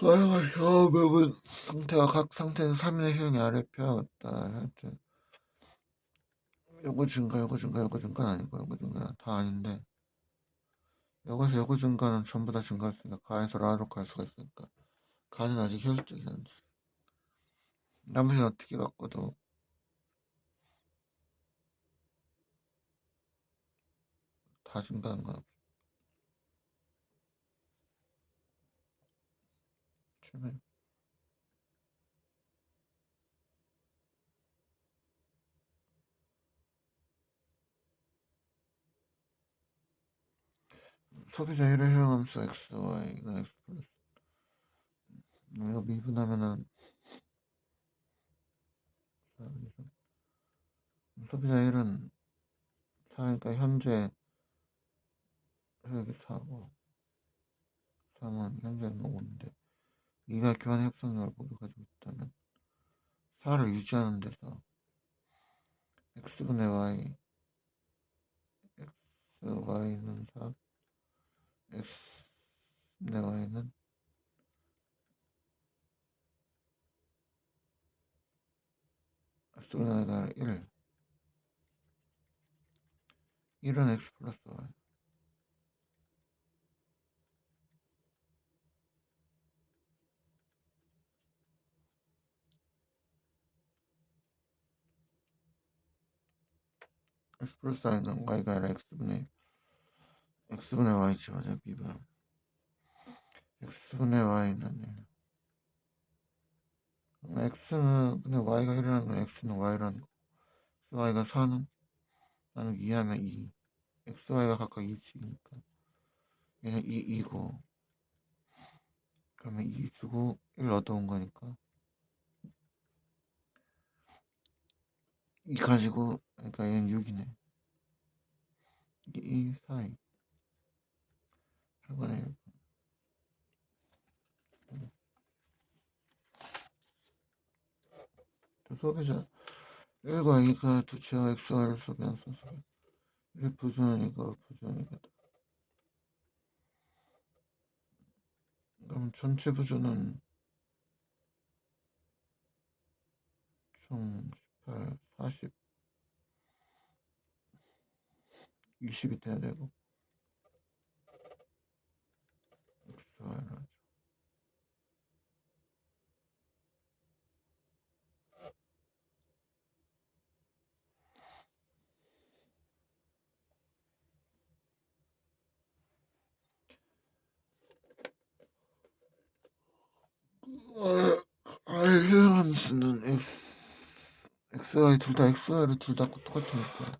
가능한 협업은 상태와 각 상태에서 3인의 효용이 아래 표하였다. 하여튼 요거 증가, 요거 증가, 요거 증가는 아니고 요거 증가는 다 아닌데 요거에서 요거 증가는 전부 다 증가할 수 있으니까 가에서 라로 갈 수가 있으니까 가는 아직 효율적이지 않지. 나머지는 어떻게 바꿔도 다 증가하는 거야. 출발. 소비자 1의 효용함수 x, y가 x 플러스 이거 미분하면은 소비자 1은 4니까 현재 효역이 4고 3은 현재는 5인데 2가 교환 협상력을 모두 가지고 있다면 4를 유지하는 데서 x분의 y, y는 4, x분의 y는 x분의 y가 1은 x 플러스 y x 플러스 y는 y가 아니라 x분의 y 지워져 비가 x분의 y는 x는 근데 y가 1이라는 건 x는 y라는 거 y가 4는 나는 2하면 2 xy가 각각 2씩이니까 얘는 2고 그러면 2 주고 1 얻어온 거니까 2 가지고 그러니까 얘는 6이네. 이게 2, 4, 2 8번에 소비자 1과 2가 두 채와 xy를 소비한 순서 1의 부주는 이거 부주는 이거다. 그럼 전체 부주는 총 18, 40, 20이 돼야 되고 xy를 하죠. R 효용함수는 xy 둘 다 xy를 둘 다 똑같으니까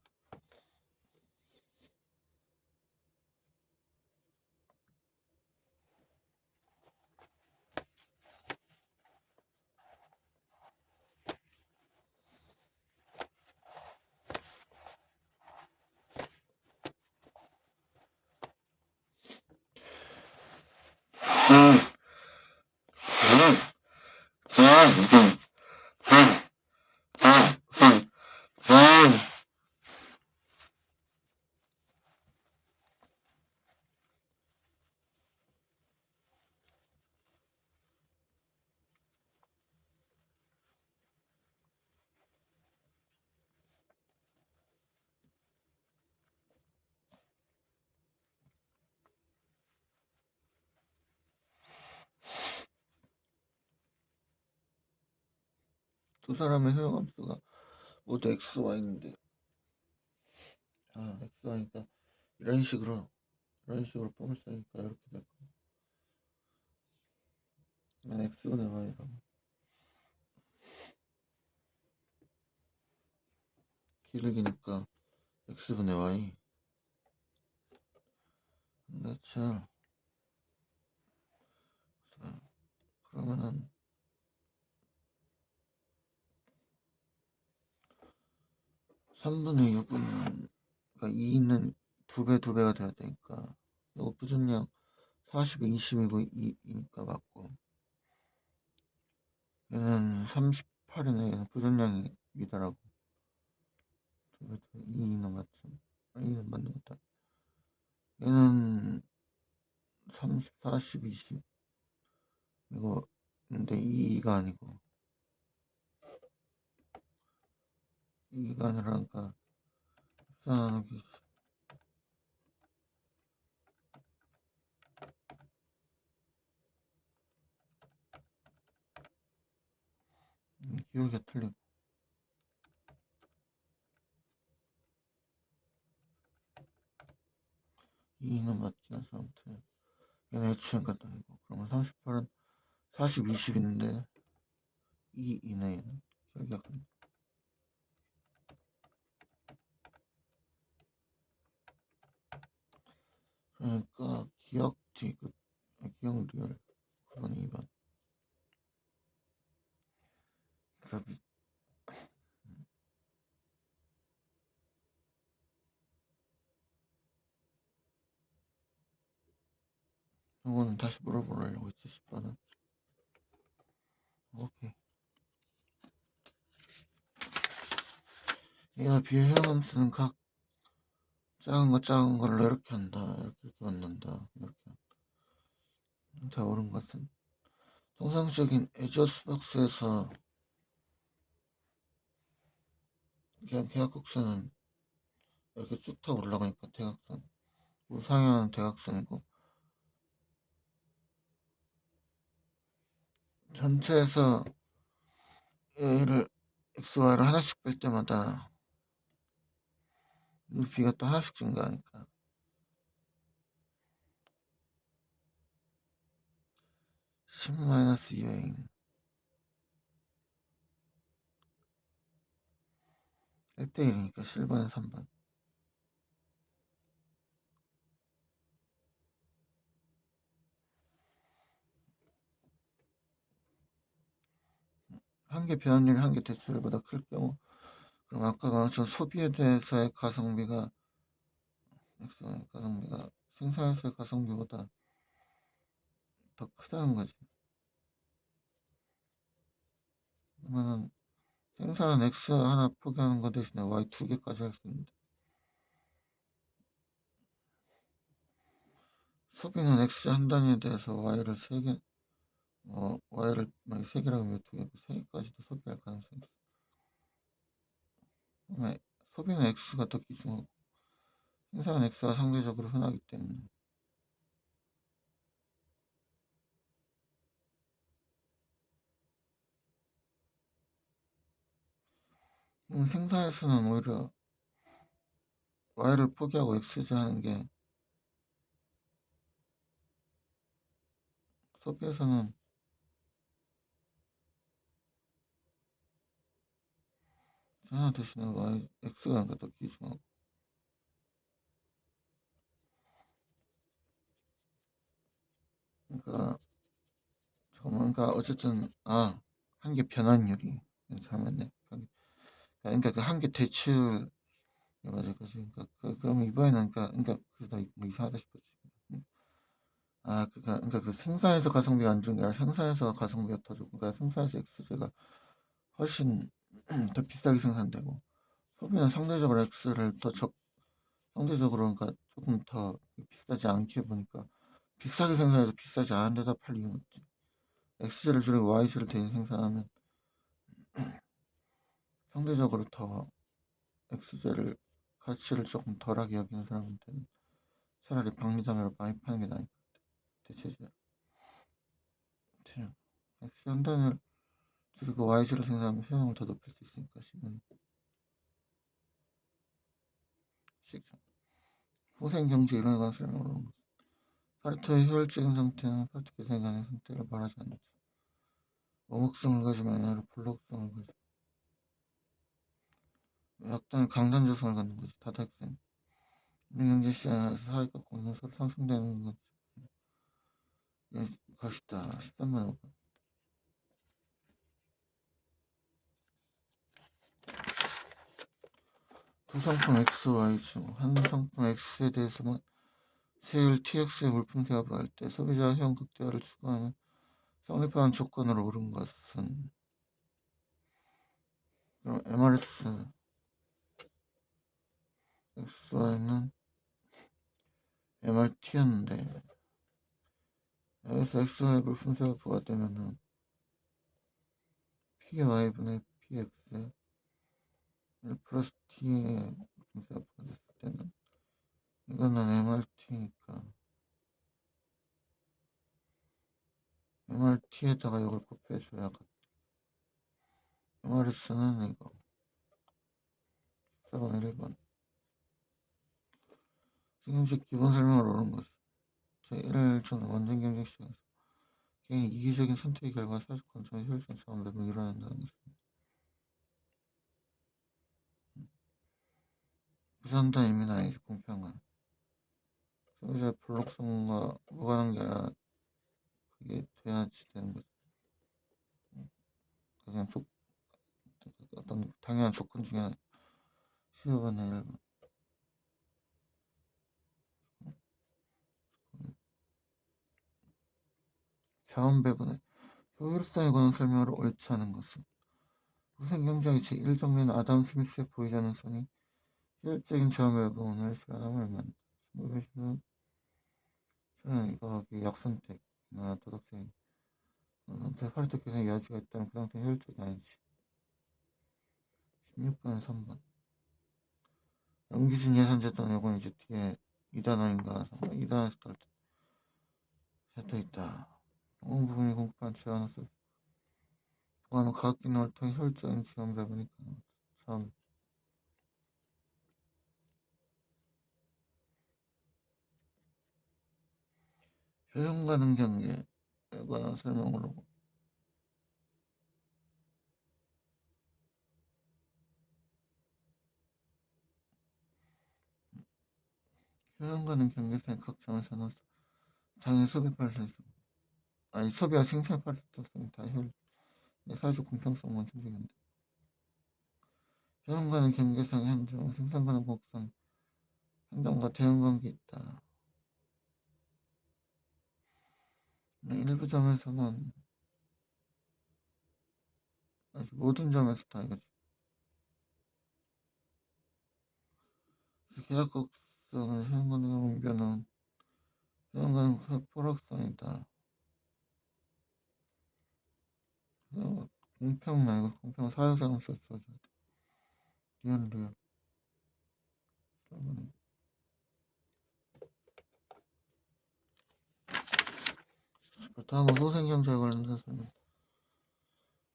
두 사람의 효용함수가 모두 xy인데 xy니까 이런 식으로 폼을 쓰니까 이렇게 될 거야. x분의 y라고 기울기니까 x분의 y 그렇죠. 그러면은 3분의 6은 그러니까 2는 2배가 돼야 되니까 이거 부전량 40이 20이고 2니까 맞고 얘는 38이네. 얘는 부전량이 미달하고 2는 맞죠? 2는 맞는 것 같다. 얘는 30, 40, 20 이거 근데 2가 아니고 2가 아니라 그러니까 흡수하는 게 기울기가 틀리고 2는 맞지 않아. 아무튼 얘는 H니까 아니고 그러면 38은 40, 20인데 2 이내 얘는 기울기가 큰. 그러니까 기억 디귿 기억 리얼 그건 2번. 그래서 이거는 다시 물어보려고 했지 10번은. 오케이. 얘가 비행함수는 각 작은 걸로 이렇게 한다. 이렇게 만든다. 이렇게. 다 옳은 것은 통상적인 에저스 박스에서 그냥 대각곡선은 이렇게 쭉 타고 올라가니까 대각선. 우상향은 대각선이고 전체에서 얘를 XY를 하나씩 뺄 때마다 B가 또 하나씩 증가하니까 10-2행 1대1이니까 7번에 3번. 한 개 변환율이 한 개 대출보다 클 경우 그럼 아까 말한 것처럼 소비에 대해서의 가성비가 XY의 가성비가 생산에서의 가성비보다 더 크다는 거지. 그러면은 생산 X 하나 포기하는 거 대신에 Y 2개까지 할 수 있는데 소비는 X 한 단위에 대해서 Y를 3개 Y를 만약 3개라고 하면 2개고 3개까지도 소비할 가능성이 있어. 그러면 소비는 X가 더 귀중하고 생산은 X가 상대적으로 흔하기 때문에 생산에서는 오히려 Y를 포기하고 X제 하는 게 소비에서는 하나 대신에 Y, X가 하는 게더 귀중하고 그러니까 잠깐만 그러니까 어쨌든 한 개 변환율이 잠깐만요. 그러니까 그 한 개 대출 맞을 거지. 그러니까 그럼 이번에는 그러다 뭐 이상하다 싶었지. 그러니까 그 생산에서 가성비가 안 좋은 게 아니라 생산에서 가성비가 더 좋고, 그러니까 생산에서 X제가 훨씬 더 비싸게 생산되고, 소비는 상대적으로 X를 상대적으로 그러니까 조금 더 비싸지 않게 보니까 비싸게 생산해도 비싸지 않은 데다 팔 이유는 없지. X제를 줄이고 Y제를 대신 생산하면 상대적으로 더 X제를 가치를 조금 덜하게 여기는 사람한테는 차라리 박리담회로 많이 파는 게 나으니까 대체제로. X 한 단을 줄이고 Y제를 생산하면 효용을 더 높일 수 있으니까 시간. 후생 경제 이론에 관한 설명으로 파레토의 효율적인 상태는 파레토 계산에 관한 상태를 말하지 않죠. 어묵성을 가지면 아니라 불록성을 가지고 약간의 강단 조성을 갖는 거지. 다다익선. 경제 시장에서 사회가 공유는 서로 상승되는 거지. 것이다. 13만 5번. 두 상품 X, Y 중 한 상품 X에 대해서만 세율 TX의 물품세가 부과할 때 소비자 형 극대화를 추구하는 성립하는 조건으로 오른 것은 그럼 MRS XY는 MRT였는데 여기서 xy의 분수가 부과되면은 py분의 px 1 플러스 t의 분수가 부과됐을 때는 이거는 mrt니까 mrt에다가 이걸 곱해줘야 mrs는 이거 14번 1번 지금식 기본 설명을 오른 것은 제1전 원전 경쟁 시장에서 개인이 이기적인 선택의 결과 사회적 관점의 효율적인 자원 배분이 일어난다는 것입니다. 무선단 의미는 아니지 공평한 소유자의 불록성과 무관한 게 아니라 그게 돼야지 되는 거죠. 그냥 어떤 당연한 조건 중에 하나 15번의 1번 자원 배분의 효율성에 관한 설명을 옳지 않은 것은 후생경제의 제1정리는 아담 스미스의 보이지 않는 선이 효율적인 자원 배분을 실현함을 말한다. 1920년 저는 이거 역선택이나 도덕적인 선택 활동 개선의 여지가 있다면 그 상태는 효율적이 아니지. 16번에 3번 연기준 예산제도는 이건 이제 뒤에 2단원인가 2단원에서 딸 때 제도 있다. 온 부분이 공급한 제한을 보관은 과학기능을 통해 효율적인 지원 배분이 가능하다. 3. 효용 가능 경계에 관한 설명으로 효용 가능 경계선의 각 점에서는 당연히 소비 발생수 아니 소비와 생산 발생성이 다 효율 사회적 공평성만 존중한다. 효용 가능 경계선의 한 점은 생산 가능 곡선 행동과 대응 관계 있다. 일부 점에서는 아직 모든 점에서 다 이거지. 계약 곡선을 효용 가능 변화는 효용 가능 포락선이다. 공평 말고 공평 사회성을 써줘야 돼. 리얼 다음은 소생경제에 관련된 설명.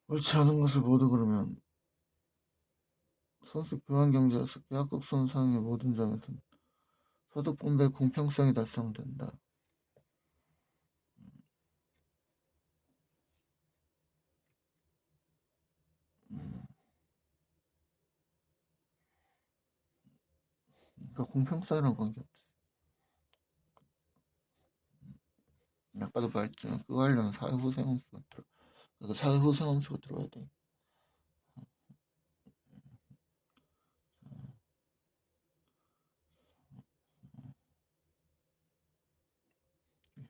옳지 않은 것을 모두 그러면 선수 교환경제에서 계약국 손상의 모든 점에서는 소득 분배 공평성이 달성된다. 그러니까 공평성이라는 관계없지. 아까도 말했지만 그거 하려면 사회후생험수가 들어가야 돼.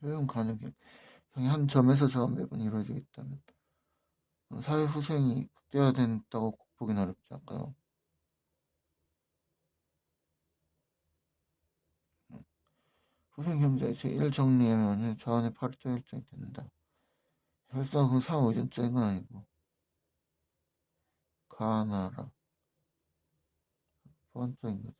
효용 가능성 한 점에서 저한 매번 이루어지고 있다면 사회후생이 극대화된다고 보긴 어렵지 않을까요? 후생경제의 제1정리하면 자원의 8조 일정이 된다. 혈상 그 상호 의존적인 건 아니고 가나라 보완적인 거지.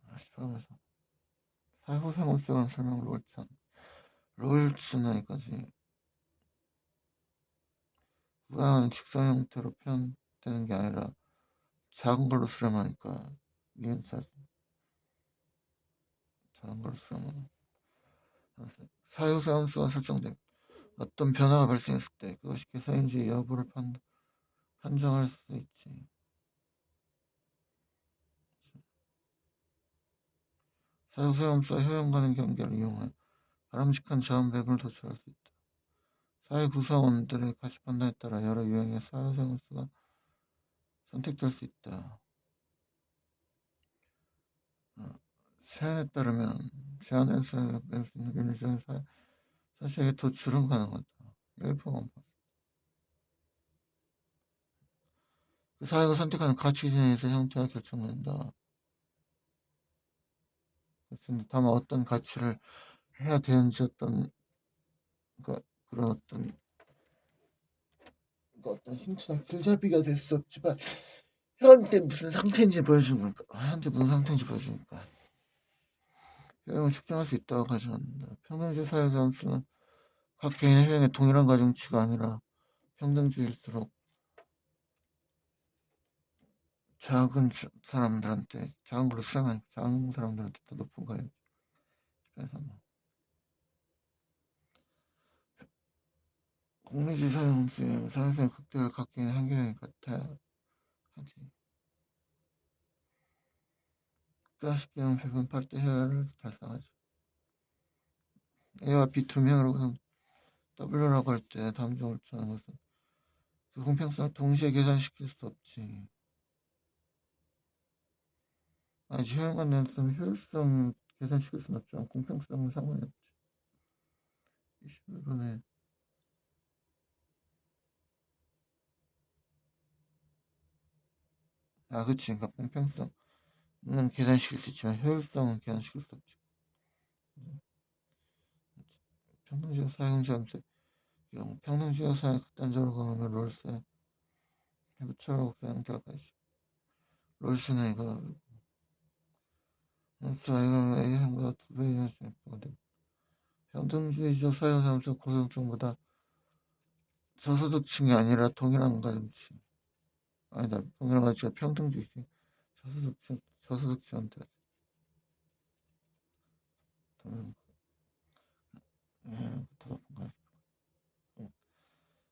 다시 들어가서 사회후생업성은 설명 롤츠는 여기까지 부양은 직선 형태로 표현되는 게 아니라 작은 걸로 수렴하니까 니은자지. 작은 걸로 수렴하는 사회후생업수가 설정된 어떤 변화가 발생했을 때 그것이 개선인지 여부를 판정할 수 있지. 사회후생업수와 효용 가능 경계를 이용하여 바람직한 자원 배분을 도출할 수 있다. 사회 구성원들의 가치 판단에 따라 여러 유형의 사회생활수가 선택될 수 있다. 세안에 따르면 제한해서 낼 수 있는 윤리적인 사실에 도출은 가능하다. 일부만 봐. 그 사회가 선택하는 가치 기준에서 형태가 결정된다. 그렇습니다. 다만 어떤 가치를 해야 되는지 그런 어떤 힌트나 길잡이가 될 수 없지만 현재 무슨 상태인지 보여주는 거니까. 현재 무슨 상태인지 보여주니까. 효용을 측정할 수 있다고 가정한다. 평등주의 사회 점수는 각 개인의 효용에 동일한 가중치가 아니라 평등주의일수록 작은 걸로 수렴하니까 작은 사람들한테 더 높은 가중. 그래서 공리주의 사회 점수의 사회성의 극대를 각 개인의 한계량이 같아야 하지. 다시 개는 100은 8대 해야를 달성하죠. A와 B 두 명으로 W라고 할 때 다음 중 옳다는 것은 그 공평성을 동시에 계산시킬 수 없지. 아니, 효용관계에서는 효율성 계산시킬 수는 없죠. 공평성은 상관이 없지. 21번에 그치. 그러니까 공평성은 계산시킬 수 있지만 효율성은 계산시킬 수 없지. 평등지역 사용자한테 평등지역 사용 극단적으로 가면 롤세 해부처럼 사용자가 있어. 롤스는 이거 이건 A형보다 2배 이상 수익보다 평등주의적 사용자면서 고소득층보다 저소득층이 아니라 동일한 가중치. 아니다. 동일한 가치가 평등주의지. 저소득층한테 동일한 더 높은 가치.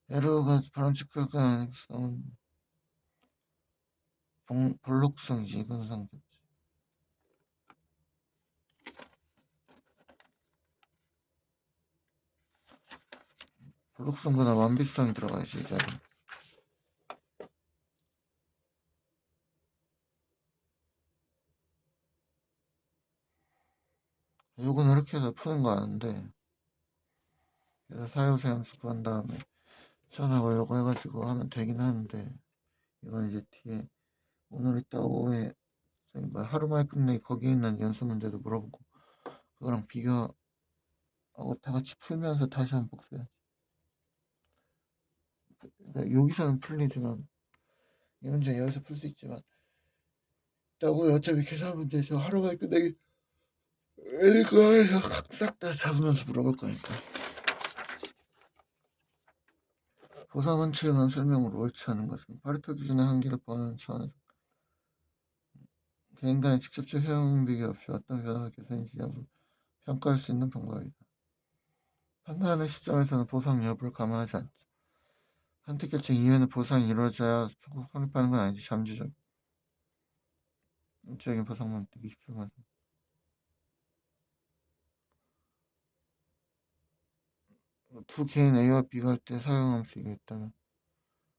에러가 바람직할까 볼록성이지. 이건 상관없지. 볼록성보다 완비성이 들어가야지. 이제. 요건 이렇게 해서 푸는 거 아는데 그래서 사유세 함수 구한 다음에 전하고 요거 해가지고 하면 되긴 하는데 이건 이제 뒤에 오늘 이따 오후에 하루 만에 끝내기 거기 있는 연습 문제도 물어보고 그거랑 비교하고 다 같이 풀면서 다시 한번 복습해야지. 그러니까 여기서는 풀리지만 이 문제 여기서 풀 수 있지만 있다고 어차피 계산 문제에서 하루 만에 끝내기 이거 싹 다 잡으면서 물어볼 거니까. 보상 원칙에 관한 설명으로 옳지 않은 것은 파레토 기준의 한계를 보완하는 차원에서 개인 간의 직접적 효용 비교 없이 어떤 변화가 개선인지 여부를 평가할 수 있는 방법이다. 판단하는 시점에서는 보상 여부를 감안하지 않지. 선택 결정 이후에는 보상이 이루어져야 성립하는 건 아니지. 잠재적 인적인 보상만 27만 두 개인 A와 B가 할 때 사용함수 이게 있다면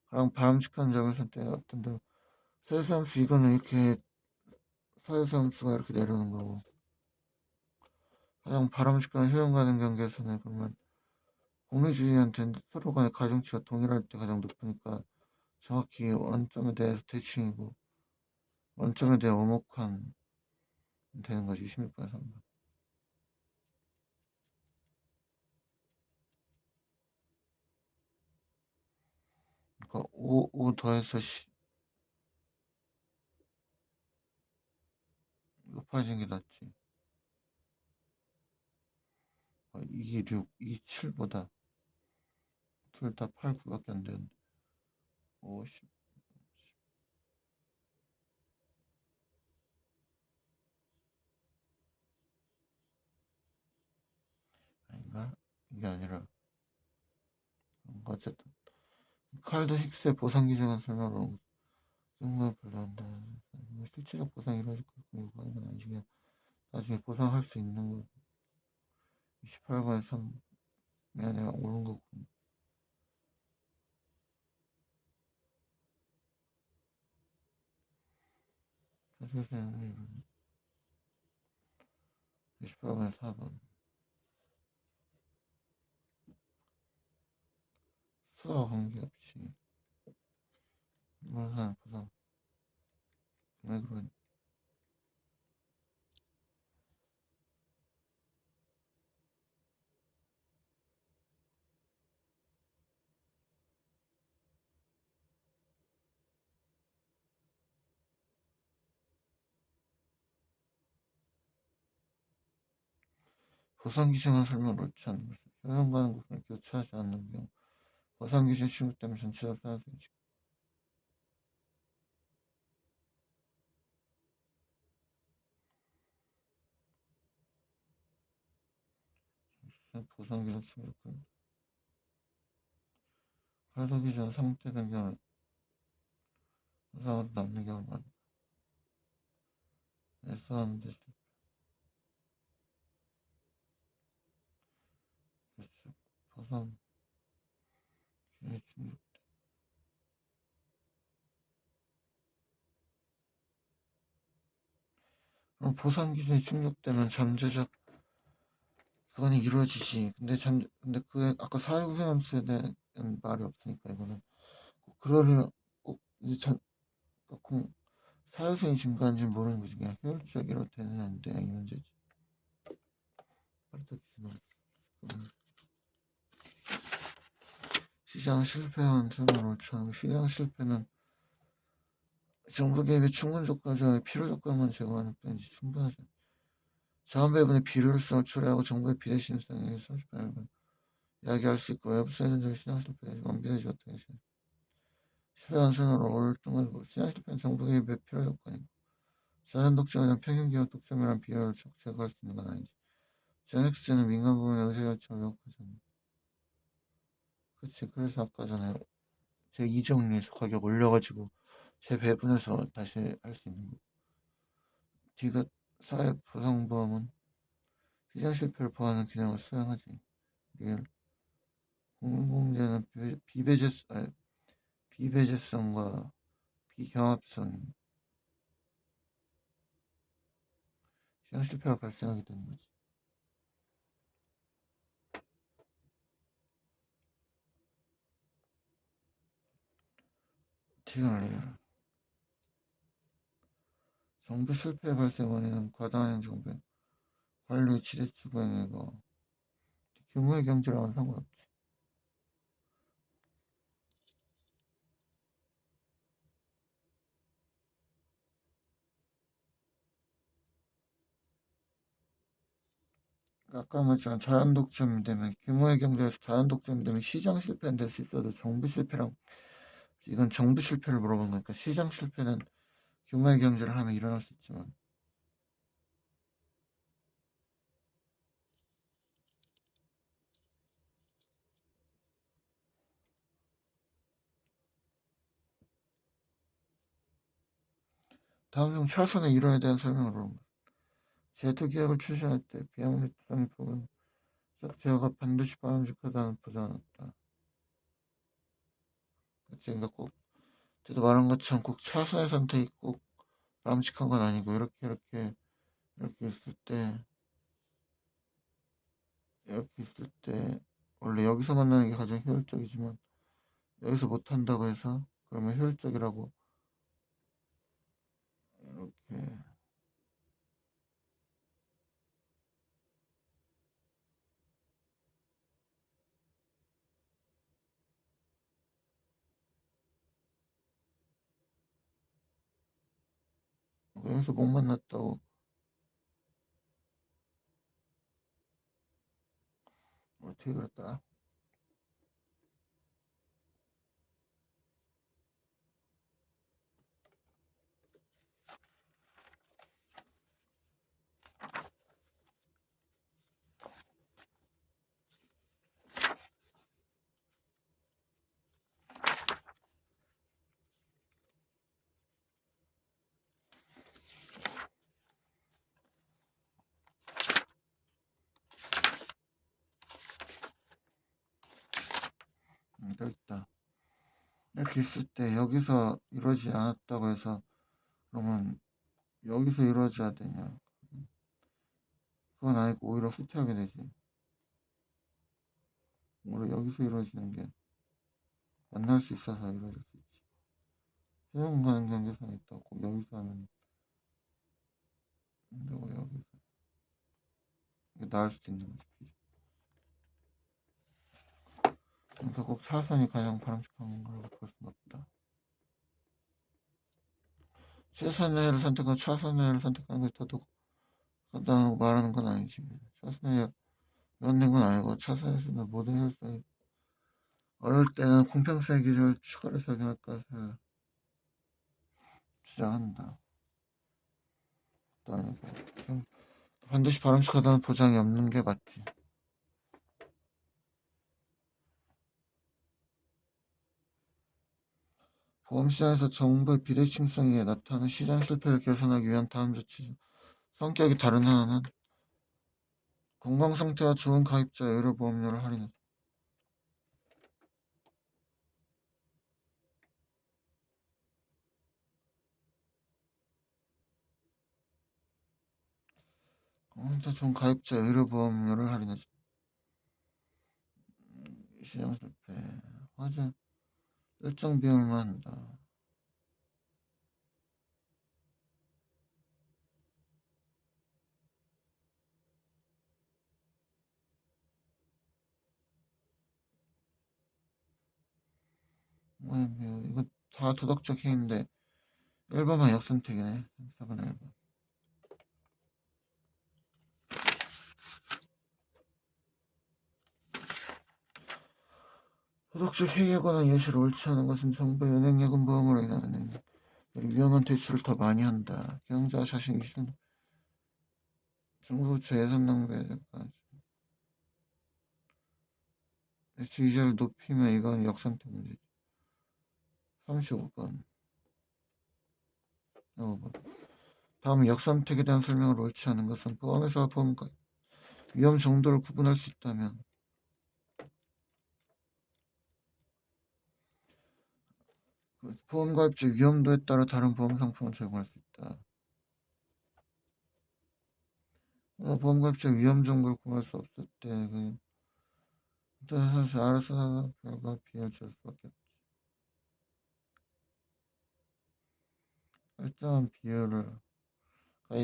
가장 바람직한 점을 선택해 어떤 데 사유함수 이거는 이렇게 사유함수가 이렇게 내려오는 거고 가장 바람직한 효용 가능 경계에서는 그러면 공리주의한테는 서로 간의 가중치가 동일할 때 가장 높으니까 정확히 원점에 대해서 대칭이고 원점에 대해 오목한 되는 거지. 26번에 3번. 그러니까 5 더해서 높아진 게 낫지. 이게 6, 이게 7보다 둘 다 8, 9밖에 안 되는데 5, 10 아닌가? 이게 아니라 어쨌든 칼드 힉스의 보상 기준을 설명하고 정말 별로한다. 실질적 보상이 이루어질 것 같고 이건 아니면 나중에 보상할 수 있는 거 28번에 3 내가 옳은 거고 사실상 28분의 4번. 수와 관계없이 물산 보상 금액으로 보상 기준을 설명을 옳지 않는 것은 효용과는 구분을 교차하지 않는 경우 보상 기준 충족되면 전체적 사유성이 보상 기준 충족됩니다. 활동 기준 상태된 경우 보상으로 남는 경우를 말한다. 애써하는데 그렇죠. 보상 기준이 충족. 그럼 보상 기준이 충족되면 잠재적 그거는 이루어지지. 근데 그 아까 사회구성함수에 대한 말이 없으니까 이거는 꼭 그러려면 꼭 이제 꼭 사회성이 증가한지는 모르는 거지. 그냥 효율적으로 되는 안 돼. 이 문제지. 시장 실패한 설명 옳지 않은 시장 실패는 정부 개입의 충분 조건 중 필요 조건만 제공하는 뿐이지 충분하지 않다. 자원 배분의 비효율성을 초래하고 정부의 비대신 상황에 38번 이야기할 수 있고 외부 세력적 시장 실패에 원비되지 못하는 실패한 선언으로 옳등을 시장 실패는 정부 개입의 필요 조건이고 자연 독점에 대한 평균 기업 독점이란 비효율을 제거할 수 있는 건 아니지. 전액수제는 민간 부문의 의사결정을 왜곡하지 않는다. 그치. 그래서 아까 전에 제 이정리해서 가격 올려가지고 재배분해서 다시 할 수 있는 거. D가 사회보상보험은 시장 실패를 보호하는 기능을 수행하지. 공공재는 비배제성과 비경합성이 시장 실패가 발생하게 되는 거지. D가 레이얼. 정부 실패 발생 원인은 과다한 행정배, 관리 지대추구 행위고 규모의 경제랑은 상관없지. 아까 말했지만 자연 독점이 되면 규모의 경제에서 자연 독점이 되면 시장 실패는 될 수 있어도 정부 실패랑 이건 정부 실패를 물어본 거니까 시장 실패는 규모의 경제를 하면 일어날 수 있지만 다음 중 차선의 이론에 대한 설명을 물어본 거야. 제도 개혁을 추진할 때 비합리성의 부분적 제어가 반드시 바람직하다는 보장은 없다. 그치? 그러니까 꼭 제가 말한 것처럼 꼭 차선의 선택이 꼭 바람직한 건 아니고 이렇게 있을 때 원래 여기서 만나는 게 가장 효율적이지만 여기서 못 한다고 해서 그러면 효율적이라고 이렇게 여기서 못 만났다고 어떻게 그랬더라? 여기 있다. 이렇게 있을 때 여기서 이루어지지 않았다고 해서 그러면 여기서 이루어져야 되냐? 그건 아니고 오히려 후퇴하게 되지. 오히려 여기서 이루어지는 게 만날 수 있어서 이루어질 수 있지. 시험 가는 경계선이 있다고 여기서 하면 근데 여기서 이게 나을 수도 있는 거지. 그러니까 꼭 차선이 가장 바람직한 거라고 볼 수는 없다. 최선의 를 선택하고 차선의 를 선택하는 것이 더더욱 간다고 말하는 건 아니지. 차선의 면된 건 아니고 차선에서는 모든 혈성이 어릴 때는 공평성의 기준을 추가로 적용할 것을 주장한다. 또 아니고 반드시 바람직하다는 보장이 없는 게 맞지. 보험시장에서 정부의 비대칭성이 나타나는 시장 실패를 개선하기 위한 다음 조치 중 성격이 다른 하나는 건강상태가 좋은 가입자의 의료보험료를 할인해. 건강상태가 좋은 가입자의 의료보험료를 할인해줘. 시장 실패 화재 일정 비용만 한다. 이거 다 도덕적 해인데 1번만 역선택이네. 4번 1번. 도덕적 해이에 관한 예시를 옳지 않은 것은 정부의 은행예금 보험으로 인하는 위험한 대출을 더 많이 한다. 경영자가 자신이 싫은 정부 예산 낭비에 대한 대출 이자를 높이면 이건 역선택 문제지. 35번. 5번. 다음 역선택에 대한 설명을 옳지 않은 것은 보험회사와 보험가 위험 정도를 구분할 수 있다면 보험 가입자 위험도에 따라 다른 보험 상품을 제공할 수 있다. 보험 가입자 위험 정보를 구분할 수 없을 때 사실 알아서 별과 비율 줄 수밖에 없지. 일정한 비율을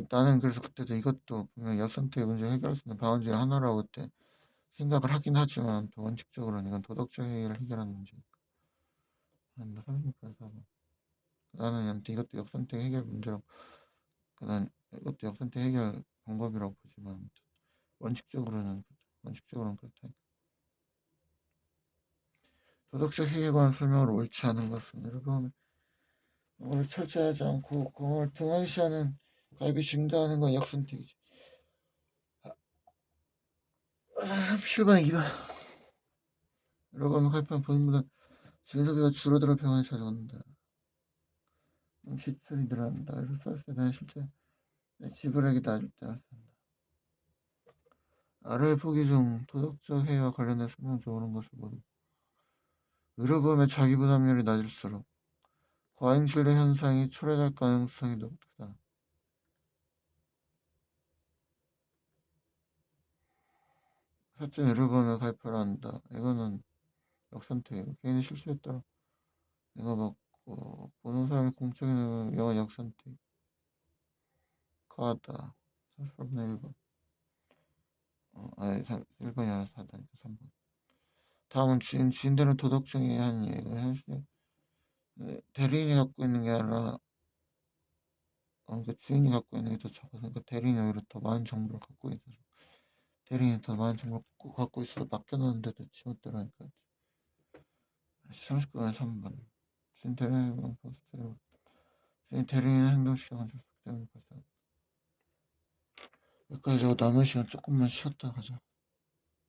나는 그래서 그때도 이것도 분명 역선택의 문제 해결할 수 있는 방안 중에 하나라고 그때 생각을 하긴 하지만 또 원칙적으로는 이건 도덕적 해결을 해결하는 문제니까. 한 30분 4번. 나는 이것도 역선택 해결 문제라고 난 이것도 역선택 해결 방법이라고 보지만 원칙적으로는 그렇다. 도덕적 해결에 관한 설명을 옳지 않은 것은 의료보험을 철저하지 않고 그걸 등한시하는 가입이 증가하는 건 역선택이지. 37번 2번. 의료보험을 가입한 본인보다 진료비가 줄어들어 병원에 찾아온다. 지출이 늘어난다. 의료서비스에 대한 실제 지불액이 낮을 때가 된다. 아래 보기 중 도덕적 해이와 관련된 설명 중 옳은 것을 모두. 의료보험의 자기부담률이 낮을수록 과잉진료 현상이 초래될 가능성이 높다. 사적 의료보험에 가입하려 한다. 이거는 역선택이고 개인의 실수에 따라 이거 맞고 보는 사람이 공적인 영어 역선택 가다. 38분의 1번. 아니 1번이 아니라 4다니까 3번. 다음은 주인들은 도덕적인 한이에요. 현실 대리인이 갖고 있는 게 아니라 그러니까 주인이 갖고 있는 게 더 적어서 그러니까 대리인이 오히려 더 많은 정보를 갖고 있어서 대리인이 더 많은 정보를 갖고 있어서 맡겨놨는데도 지멋대로 하니까 39번에 3번 주인 대리인은 포스트로 주인 대리인의 행동 시간은 출석 때문에 발생 여기까지 하고 남은 시간 조금만 쉬었다 가자.